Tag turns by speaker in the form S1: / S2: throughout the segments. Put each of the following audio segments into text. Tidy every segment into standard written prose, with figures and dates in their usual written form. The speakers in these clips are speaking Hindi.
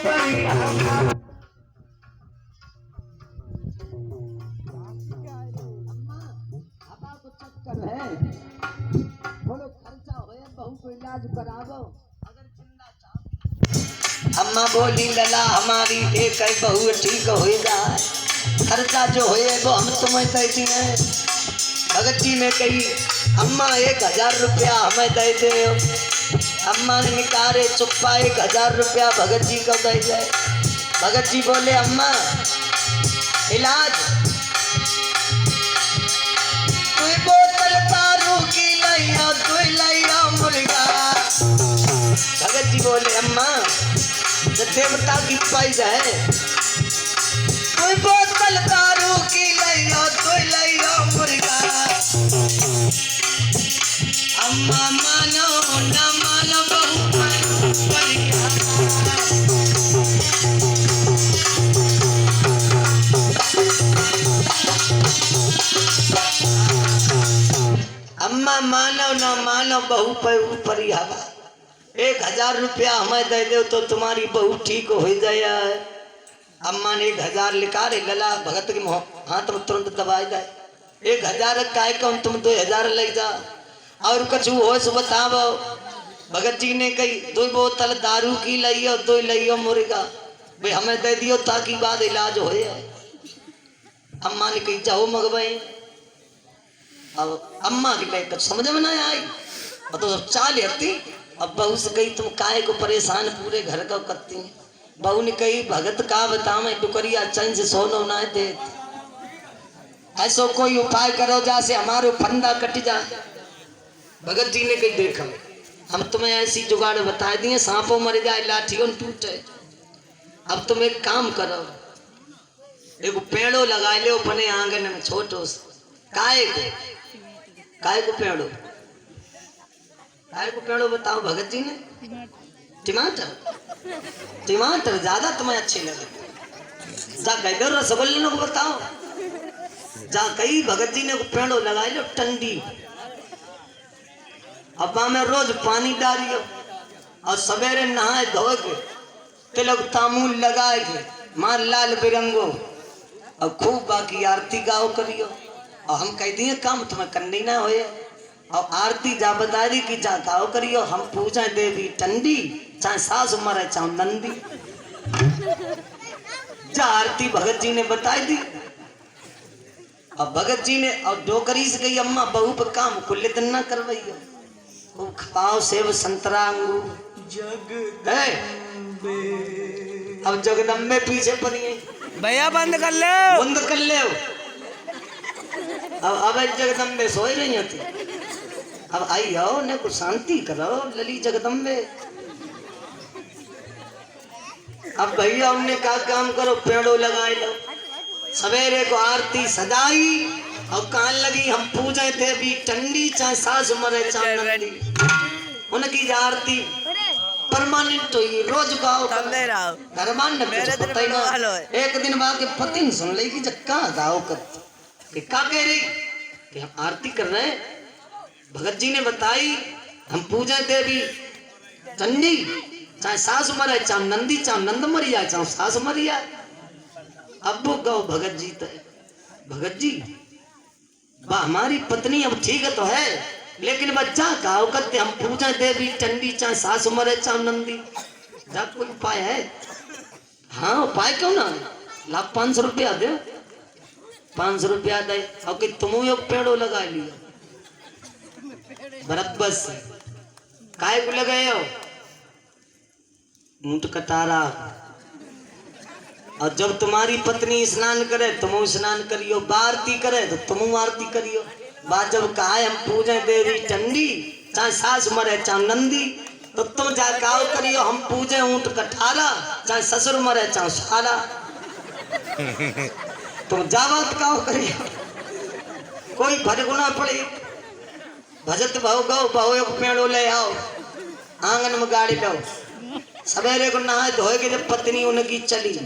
S1: थोड़ो खर्चा होए बहू को इलाज करावो अगर जिंदा चाहो। अम्मा बोली लला हमारी एक बहू ठीक हो जाए, खर्चा जो होए वो हम तुम्हें दे दिए। भगत जी ने कही अम्मा 1000 रुपया हमें दे दे। अम्मा ने निकारे चुप्पा 1000 रुपया भगत जी को दे दे। भगत जी बोले अम्मा इलाज कोई बोतल दारू की लैया तू लैया मुर्गा। भगत जी बोले अम्मा देवता की पाइज है, कोई बोतल दारू की लैया तू लैया मुर्गा। अम्मा मानो न मानो अम्मा मानो न मानो बहू पे ऊपर ही हवा। 1000 रुपया हमें दे दो तो तुम्हारी बहू ठीक हो जाए। अम्मा ने 1000 लिखा रे लला भगत के हाथ में तुरंत दबाई जाए। 1000 का कौन तुम 2000 ले जा और कछु हो सो बताओ। भगत जी ने कही 2 बोतल दारू की लियो 2 लियो मुर्गा भाई हमें दे दियो ताकि बाद इलाज हो। अम्मा ने कही जाओ मगवाई। अब अम्मा की कुछ समझ में ना आई और तो सब चाल हती। अब बहू से कही तुम काहे को परेशान पूरे घर का करती। बहू ने कही भगत का बता मैं टुकरिया चैन से सोनो ना दे, ऐसो कोई उपाय करो जैसे हमारे फंदा कट जाए। भगत जी ने कही देखो हम तुम्हें ऐसी जुगाड़ बता दिए सांपों मर जाए लाठियों टूटे। अब तुम एक काम करो एक पेड़ो लगा लो अपने आंगन में छोटो से। काय को पेड़ो बताओ भगत जी ने। टमाटर ज्यादा तुम्हें अच्छे लगे। जा कह रसगुल्ले को बताओ। जा कही भगत जी ने पेड़ो लगा लो टंडी। अब में रोज पानी डालियो और सवेरे नहाए धो के तिलक तामूल लगाए के मार लाल बिरंगो और खूब बाकी आरती गाओ करियो। और हम कह दिए काम तुम्हें करनी ना होए और आरती जा बता दी कि जा गाओ करियो। हम पूजा देवी टंडी चाहे सास मरे चाहे नंदी। जा आरती भगत जी ने बताई दी। और भगत जी ने और डोकरी से गई अम्मा बहू पर काम कुल्लित न करवाइयो। खाओ सेब संतरा अंगूर जगदम्बे। अब जगदम्बे पीछे पड़ी
S2: भैया बंद कर ले।
S1: अब जगदम्बे सोई रही होती। अब आई आओ ने कुछ शांति करो लली जगदम्बे। अब भैया उनने का काम करो पेड़ो लगाए लो। सवेरे को आरती सजाई और कान लगी हम पूजे देवी टंडी चाहे सास मरे चाहे नंदी। उनकी आरती परमानेंट हुई रोज गाओ धर्मान एक दिन बाद के पति नहीं सुन लेगी जक्का गाओ कर का कह रही कि हम आरती कर रहे हैं। भगत जी ने बताई हम पूजा देवी चंडी चाहे सास मरे चाहे नंदी चाहे नंद मरी जाए चाहे सास मरी जाए। अब वो गाओ भगत जी तो भगत जी बा हमारी पत्नी अब ठीक तो है लेकिन बच्चा गाओ करते हम पूजा देवी चंडी चाहे सास मरे चाहे नंदी। जा कोई उपाय है? हाँ उपाय क्यों ना ला 500 रुपया दे। 500 रुपया दे और कि तुम एक पेड़ो लगा लियो बराबर से। काय को लगाए हो? ऊंट कटारा। और जब तुम्हारी पत्नी स्नान करे तुम स्नान करियो, आरती करे तो तुम आरती करियो। बात जब कहा हम पूजे देवी चंडी चाहे सास मरे चाहे नंदी तो तुम जा गाओ करियो हम पूजे ऊंट कठारा चाहे ससुर मरे चाहे सारा। तुम जावत गाओ करियो कोई फर्क ना पड़े। भजत भाव गाओ भाव एक पेड़ो ले आओ आंगन में गाड़ी लो। सवेरे को नहाए धोए के जब पत्नी उनकी चली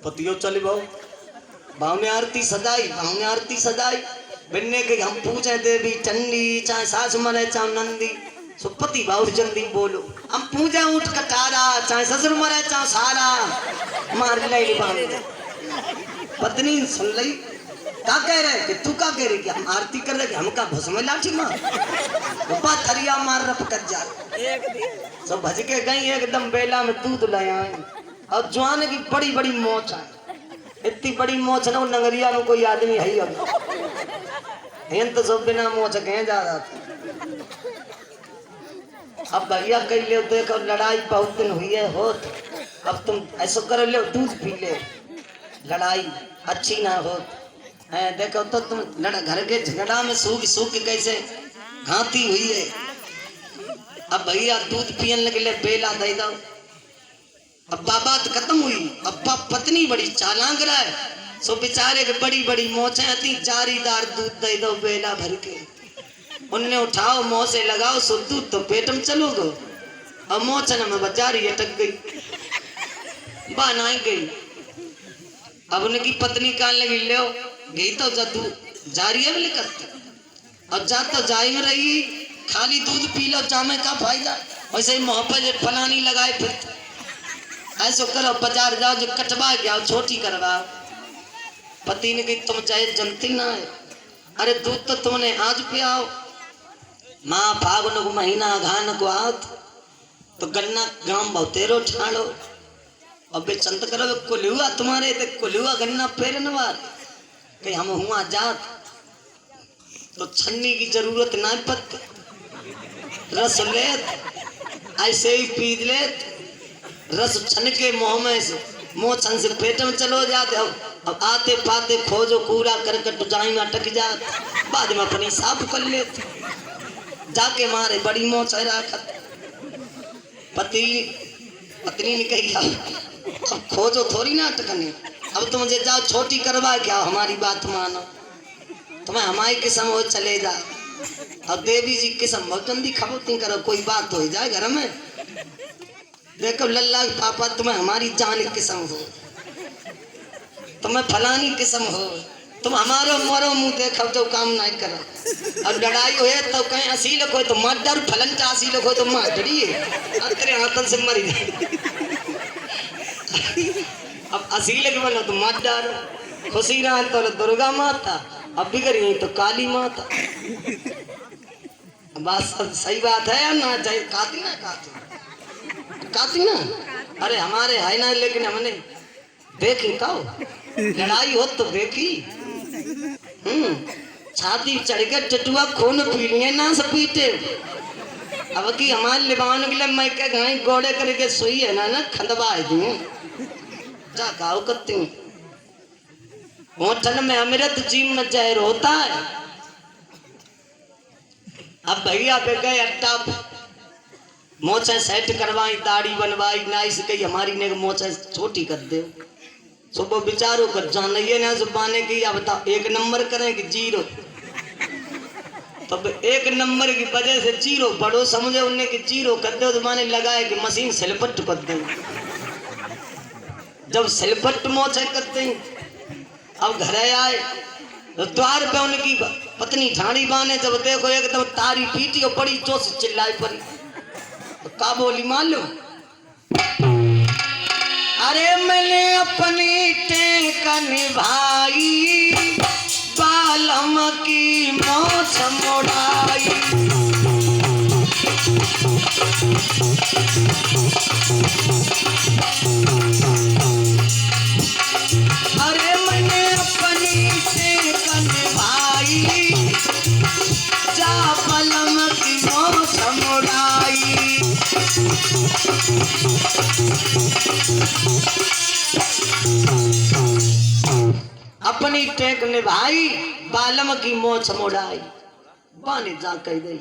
S1: पतियो चली भाव ने आरती सजाई बिन्ने के हम पूजे देवी चंडी चाहे सास मरे चाहे नंदी सुपति बाउर जल्दी बोलो हम पूजा उठ कटारा चाहे ससुर मरे चाहे सारा मार ले बांध पत्नी सुन ली का कह रहे कि तू का कह रही कि हम आरती कर रहे कि हम का भस्म लाठी मार ऊपर थरिया मार रहा पकड़ जा सब भज के गई एकदम बेला में दूध लाया और जवान की बड़ी बड़ी मोच है इतनी बड़ी मोच ना नगरिया में कोई आदमी है ही अब तो सब बिना मोच कहे जा रहा था। अब भैया कह ले देखो लड़ाई बहुत दिन हुई है हो अब तुम ऐसा कर ले दूध पी ले लड़ाई अच्छी ना हो देखो तो तुम घर के झगड़ा में सूख सूख कैसे घाती हुई है। अब भैया दूध पियन लगे बेला दे दो अब बात खत्म हुई। अब पत्नी बड़ी चालांग रहा है सो बेचारे के बड़ी बड़ी मोचे अति जारीदार दूध दे दो बेला भर के उनने उठाओ मुंह से लगाओ सो दूध तो पेट में चलो गो अब मोचन में बेचारी अटक गई बनाई गई। अब उनकी पत्नी कान लगी ले गई तो जदू जारी है लेकर अब जा तो जा ही रही खाली दूध पी लो जामे का फायदा वैसे ही मोहब्बत फलानी लगाए फिर ऐसा करो बाजार जाओ जो कटवा के आओ छोटी करवाओ। पति ने कही तुम चाहे जनती ना है अरे दूध तो तुमने आज पियाओ माँ फागुन को महीना घान को आत तो गन्ना गांव बहुतेरो ठाड़ो अब बे चंत करो कुलुआ तुम्हारे ते कुलुआ गन्ना फेरन वार कहीं हम हुआ जात तो छन्नी की जरूरत ना पत रस लेत ऐसे ही पी लेत रस छन के मुंह में से मुंह छन से पेट में चलो जाते अब आते पाते खोजो कूड़ा करकट जाई में अटक जात बाद में अपनी साफ कर लेते जाके मारे बड़ी मोच राखत पत्नी ने कही अब खोजो थोड़ी ना अटकने अब तुम मुझे जाओ छोटी करवा क्या हमारी बात मानो तुम्हें हमारी किस्म हो चले जा अब देवी जी किस्म बहुत जल्दी खबरती करो कोई बात हो जाए घर में देखो लल्ला पापा तुम्हें हमारी जान किस्म हो तुम्हें फलानी किस्म हो तुम हमारो मोरो मुंह देखो तो काम नहीं करो अब लड़ाई हो तो कहीं असील को तो मत डर फलन चा असील को तो मत डरिए तेरे हाथन से मरी अब असील के बोलो तो मत डर खुशी रहा तो दुर्गा माता अब भी करिए तो काली माता बात सही बात है या ना चाहिए काती ना अरे हमारे है ना लेकिन हमने देखी तो लड़ाई हो तो देखी छाती चढ़ के टटुआ खून पी लिए ना सब पीते अब की हमारे लिबान के लिए मैं क्या गाय गोड़े करके सोई है ना खंदबा दी जा गाँव करती हूँ होटल में अमृत जीव में जहर होता है। अब भैया पे गए अट्टा मोचे सेट करवाई दाढ़ी बनवाई नाइस कही हमारी ने मोचे छोटी कर दे सुबह विचारो कर जानिए ना जुबाने की अब बताओ एक नंबर करें कि जीरो तब एक नंबर की वजह से जीरो बड़ो समझे उन्हें कि जीरो कर दो जुबाने लगाए कि मशीन सिलपट कर दे जब सिलपट मोचे करते अब घर आए तो द्वार पे उनकी पत्नी ठाणी बाने जब देखो एकदम तारी पीटी और बड़ी जोर से चिल्लाई पड़ी तो का बोली मालूम अरे मैंने अपनी टेकन भाई बालम की मोछ मोड़ाई अरे मैंने अपनी टेकन भाई जा बालम की मोछ मोड़ाई अपनी टेक निभाई बालम की मोछ मोड़ाई बाने जा कह गई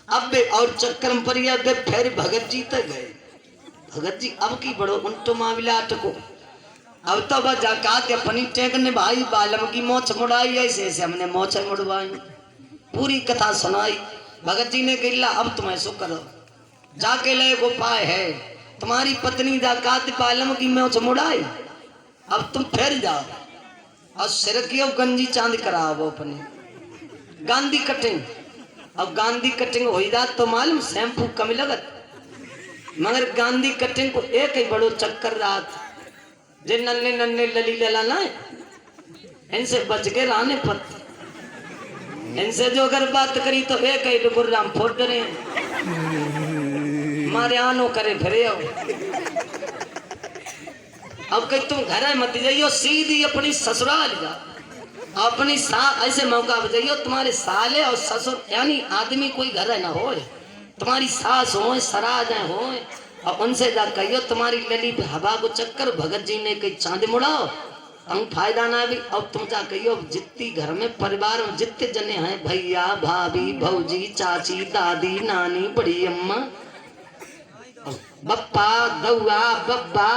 S1: अब और चक्कर में परिया दे फिर भगत जी तक गए भगत जी अब की बड़ो उल्टो मामला अटको अब तो बस जाका के अपनी टेक निभाई बालम की मोछ मोड़ाई ऐसे ऐसे हमने मोछ मोड़वाई पूरी कथा सुनाई। भगत जी ने कहा अब तुम ऐसो करो जाके ले वो उपाय है तुम्हारी पत्नी जाकात बालम की मोछ मोड़ाई अब तुम फिर जाओ और सिर की गंजी चांद कराओ अपने गांधी कटिंग अब गांधी कटिंग हो जात तो मालूम शैम्पू कम लगत, मगर गांधी कटिंग को एक ही बड़ो चक्कर रात जे नन्हे नन्हे लली लला ना इनसे बच के रहने पत, इनसे जो अगर बात करी तो एक ही गुर्राम फोड़ डरे मारे आनो करे फिरे आओ। अब कहीं तुम घर मत जाइयो, सीधी अपनी ससुराल जा, अपनी ऐसे मौका पर जाइयो तुम्हारे साले और ससुर यानी आदमी कोई घर ना हो, तुम्हारी सास हो सराज हो और उनसे जा कहियो तुम्हारी लली पे हवा को चक्कर भगत जी ने कहीं चांद मुड़ाओ तुम फायदा ना भी। अब तुम जा कहियो जितनी घर में परिवार में जितने जने हैं भैया भाभी भौजी चाची दादी नानी बड़ी अम्मा बप्पा दौआ बब्बा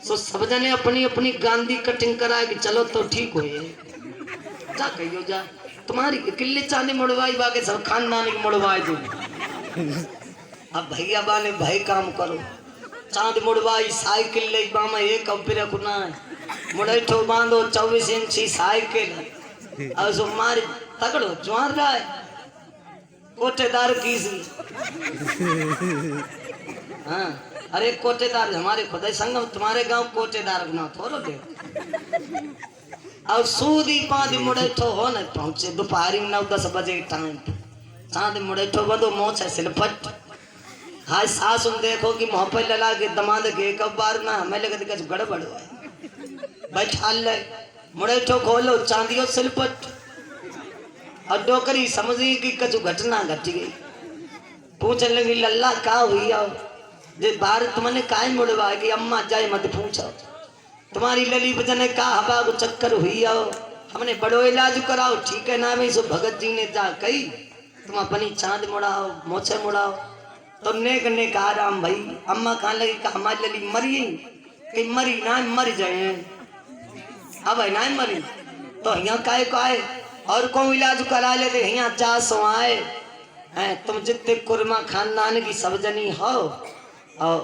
S1: सो सब जने अपनी अपनी गांधी कटिंग कराए कि चलो तो ठीक हो जा कहियो जा तुम्हारी किले चांदी मुड़वाई बाके सब खानदान की मुड़वाई दो। अब भैया बाने भाई काम करो चांद मुड़वाई साइकिल ले बामा एक अब्बे कुना मुड़े ठो बांधो 24 इंची साइकिल अब सो मार तकड़ो ज्वार रहा है कोटेदार की सी हाँ अरे कोटेदार हमारे खुदा संगम तुम्हारे गांव कोटेदार ना थोड़ो दे। अब सूदी पाँच मुड़े ठो हो न पहुंचे दोपहरी 9-10 बजे टाइम चांद मुड़े ठो बदो मोच है सिलपट हाय सास उन देखो कि मोह पे लला के दमाद के कब बार ना हमें लगे कुछ गड़बड़ हुआ बैठा ले मुड़े ठो खोलो चांदियो सिलपट और डोकरी समझी कि कुछ घटना घट गई पूछ लगी लल्ला का हुई आओ जे बार तुमने काय मुड़वा कि अम्मा जाए मत पूछो तुम्हारी लली बजने का हवा को चक्कर हुई आओ हमने बड़ो इलाज कराओ ठीक है ना भाई सो भगत जी ने जा कही तुम अपनी चांद मुड़ाओ मोछे मुड़ाओ तो नेक ने कहा राम भाई अम्मा कहाँ लगी का हमारी लली मरी कि मरी ना मर जाए अब है ना मरी तो यहाँ काय को आए और कौन इलाज करा लेते यहाँ 400 आए हैं तुम जितने कुरमा खानदान की सब जनी हो और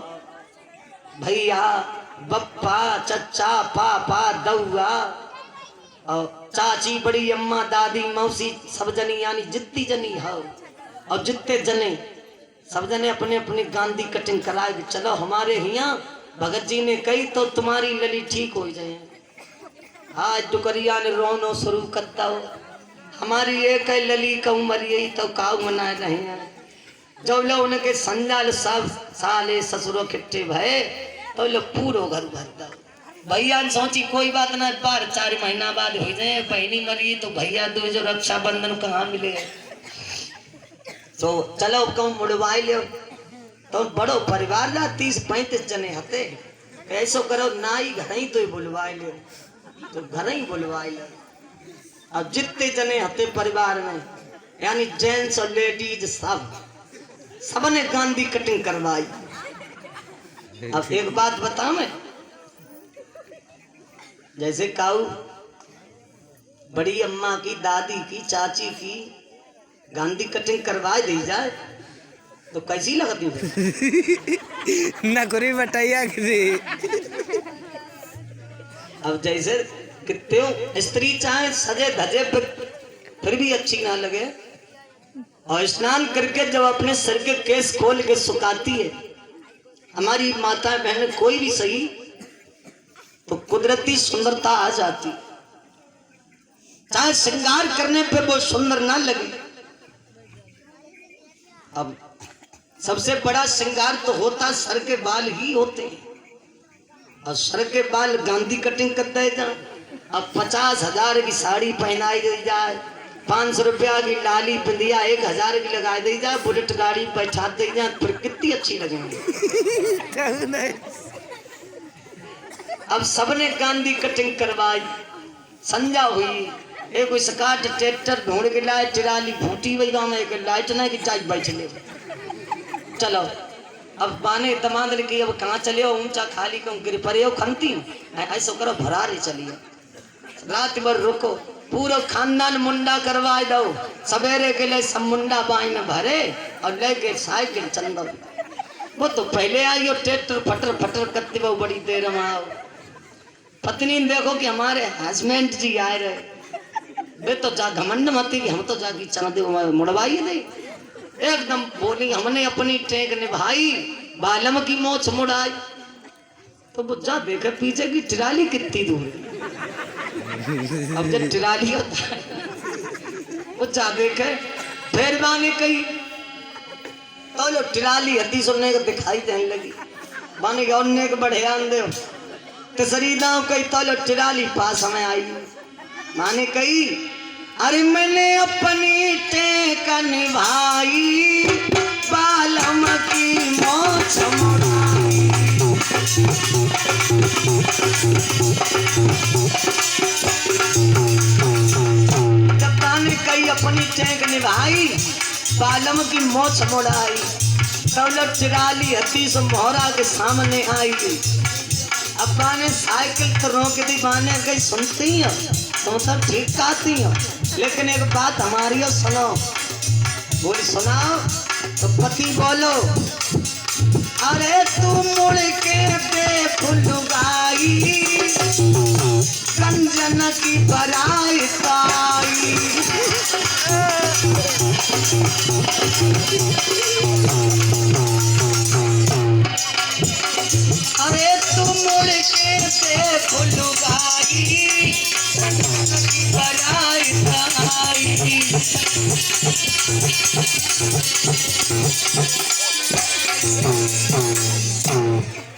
S1: भैया बप्पा चचा पापा दौआ और चाची बड़ी अम्मा दादी मौसी सब जनी यानी जितनी जनी हो और जितने जने सब जने अपने अपने गांधी कटिंग कराए कि चलो हमारे यहाँ भगत जी ने कही तो तुम्हारी लली ठीक हो जाए। आज टुकरिया ने रोनो शुरू करता हो हमारी एक लली का उम्र यही तो काऊ मना रहे हैं जब लोग उनके संजाल सब साले ससुरो किट्टे भय तो लोग पूरो घर भरता भैया ने सोची कोई बात ना बार 4 महीना बाद हो जाए बहनी मरी तो भैया दो जो रक्षाबंधन कहाँ मिले तो चलो कहूँ मुड़वाई ले तो बड़ो परिवार ना 30-35 जने हते ऐसो करो ना ही घर ही तो बुलवाई ले तो घर ही बुलवाई ले। अब जितने जने हते परिवार में यानी जेंट्स और लेडीज सबने गांधी कटिंग करवाई। अब एक बात बताऊं मैं जैसे काऊ बड़ी अम्मा की दादी की चाची की गांधी कटिंग करवा दी जाए तो कैसी लगती है
S2: नौकरी बताइए किसी।
S1: अब जैसे कितने स्त्री चाहे सजे धजे फिर भी अच्छी ना लगे और स्नान करके जब अपने सर के केस खोल के सुखाती है हमारी माता बहन कोई भी सही तो कुदरती सुंदरता आ जाती चाहे श्रृंगार करने पे वो सुंदर ना लगे। अब सबसे बड़ा श्रृंगार तो होता सर के बाल ही होते हैं और सर के बाल गांधी कटिंग करते हैं। अब 50,000 की साड़ी पहनाई दी जाए 500 रुपया की लाली बिंदिया 1000 की लगा दी जाए बुलेट गाड़ी बैठा दी जाए फिर कितनी अच्छी लगेंगी। अब सबने गांधी कटिंग करवाई संजा हुई एक स्काट ट्रैक्टर ढूंढ के लाए टिराली फूटी हुई गाँव में एक लाइट ना की चाय बैठ ले चलो। अब बाने दमाद की अब कहाँ चले हो ऊंचा खाली क्यों गिर पड़े हो खनती ऐसा करो भरा रही चलिए रात भर रुको पूरा खानदान मुंडा करवा दो सवेरे के लिए सब मुंडा बाई में भरे और लेके साइकिल चल दो। वो तो पहले आई हो ट्रैक्टर फटर फटर करते वो बड़ी देर में आओ पत्नी देखो कि हमारे हस्बैंड जी आए रहे वे तो जा घमंड मती कि हम तो जाके चांदे मुड़वाई दे। एकदम बोली हमने अपनी टेक निभाई, बालम की मोच मुड़ाई। तो वो जा देखे पीछे की टिराली कितनी दूर है। अब जब टिराली होता है वो जा देखे, फिर बाने कही तो जो टिराली हड्डी सुनने को दिखाई देने लगी। बाने के उन्ने के बढ़े आंदे तीसरी दाव कही तो जो टिराली पास हमें आई। माने कही अरे मैंने अपनी टेक निभाई, बालम की मोछ मुड़ाई। जब ताने कही अपनी टेक निभाई, बालम की मोछ मुड़ाई, तब टिराली हथी से मोहरा के सामने आई। अब बाने साइकिल तो रोक दी, बाने कहीं सुनती हो तुम सब ठीक कहती हो, लेकिन एक बात हमारी हो सुनो। बोली सुनाओ। तो पति बोलो अरे तू मुड़ के देख लुगाई, कंजन की बराई ताई। अरे तू मुड़ के देख लुगाई, कंजन की बराई ताई।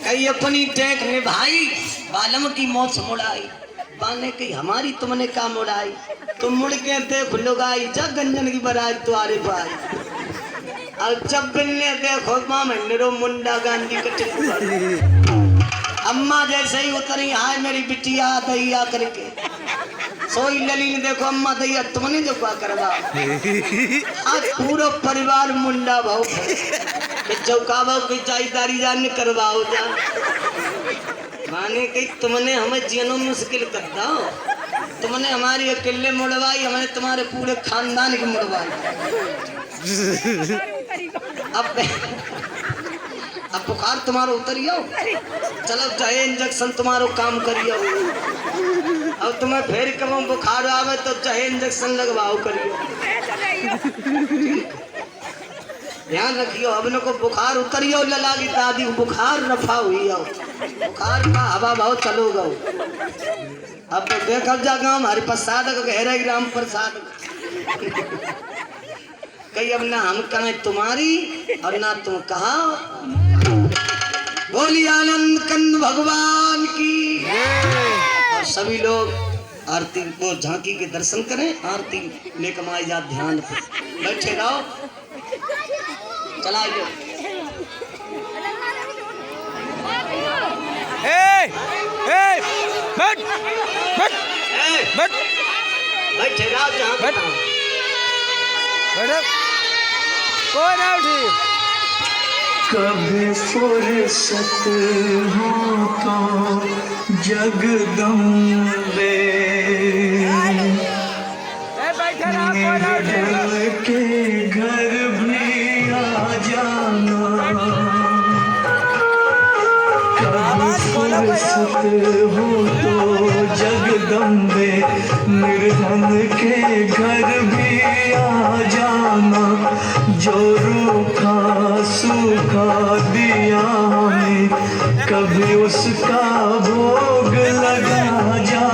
S1: कई अपनी टेक निभाई, बालम की मोछ मुड़ाई। बाने की हमारी तुमने का मुड़ाई, तुम मुड़ के देख लुगाई, जग गंजन की बराई तुम्हारे भाई। और जब बिन्ने देखो मामरो मुंडा गांधी कटे। अम्मा जैसे ही उतरी, हाय मेरी बिटिया दैया करके सोई लली ने देखो अम्मा दैया तुमने जो क्या करवा। आज पूरा परिवार मुंडा भाव चौका भाव की जायदारी जान करवाओ जा। माने कि तुमने हमें जीनो मुश्किल कर दो, तुमने हमारी अकेले मुड़वाई, हमने तुम्हारे पूरे खानदान की मुड़वाई। अब बुखार तुम्हारा उतरियो, चलो चाहे इंजेक्शन तुम्हारो काम करियो। अब तुम्हें फिर कब बुखार आवे तो चाहे इंजेक्शन लगवाओ करियो। ध्यान रखियो, अब को बुखार उतरियो लला की दादी बुखार रफा हुई हो, बुखार का हवा भाव चलो गो। अब तो देखो जागा हमारे प्रसाद गहरा राम प्रसाद कही अब ना हम कहें तुम्हारी और ना तुम कहा। बोली आनंद कंद भगवान की। और सभी लोग आरती को झांकी के दर्शन करें, आरती लेकर माई जा ध्यान पे बैठे रहो। चलाइए बैठे रहो जहाँ
S2: कौन है उठी?
S3: कभी फुर्सत हो तो जगदम्बे, मेरे के घर भी आ जाना। कभी फुर्सत हो तो जगदम्बे, निर्धन के घर भी आ जाना। जो रूखा सूखा दिया हमें, कभी उसका भोग लगा जा।